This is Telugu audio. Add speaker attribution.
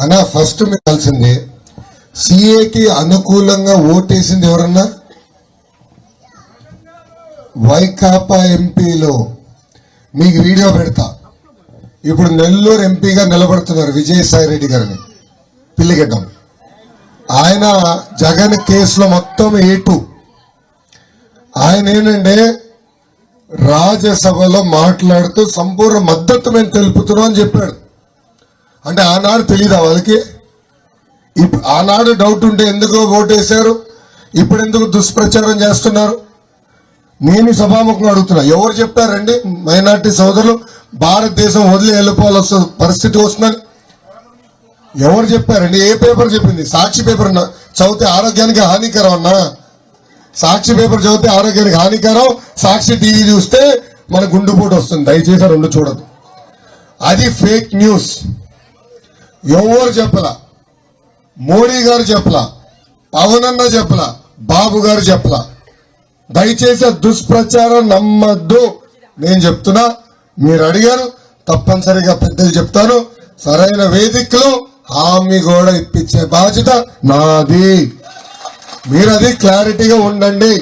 Speaker 1: అన్నా ఫస్ట్ మీకు తెలిసింది సిఏకి అనుకూలంగా ఓటేసింది ఎవరన్నా? వైకాపా ఎంపీలో మీకు వీడియో పెడతా. ఇప్పుడు నెల్లూరు ఎంపీగా నిలబడుతున్నారు విజయసాయి రెడ్డి గారిని, పిల్లిగడ్డం. ఆయన జగన్ కేసులో మొత్తం ఏటు. ఆయన ఏంటంటే రాజ్యసభలో మాట్లాడుతూ సంపూర్ణ మద్దతు మేము తెలుపుతున్నాం అని చెప్పాడు. అంటే ఆనాడు తెలీదా వాళ్ళకి? ఆనాడు డౌట్ ఉంటే ఎందుకు ఓటేశారు, ఇప్పుడు ఎందుకు దుష్ప్రచారం చేస్తున్నారు? నేను సభాముఖంగా అడుగుతున్నా, ఎవరు చెప్పారండి మైనార్టీ సోదరులు భారతదేశం వదిలి వెళ్ళిపోవాల్సిన పరిస్థితి వస్తుందని? ఎవరు చెప్పారండి? ఏ పేపర్ చెప్పింది? సాక్షి పేపర్ చదివితే ఆరోగ్యానికి హానికరం అన్నా. సాక్షి పేపర్ చదివితే ఆరోగ్యానికి హానికరం, సాక్షి టీవీ చూస్తే మన గుండెపోటు వస్తుంది. దయచేసి రెండు చూడదు, అది ఫేక్ న్యూస్. ఎవరు చెప్పలా, మోడీ గారు చెప్పలా, పవన్ అన్న చెప్పలా, బాబు గారు చెప్పలా. దయచేసి దుష్ప్రచారం నమ్మద్దు. నేను చెప్తున్నా, మీరు అడిగారు, తప్పనిసరిగా పెద్దలు చెప్తాను. సరైన వేదికలో హామీ కూడా ఇప్పించే బాధ్యత నాది. మీరు అది క్లారిటీగా ఉండండి.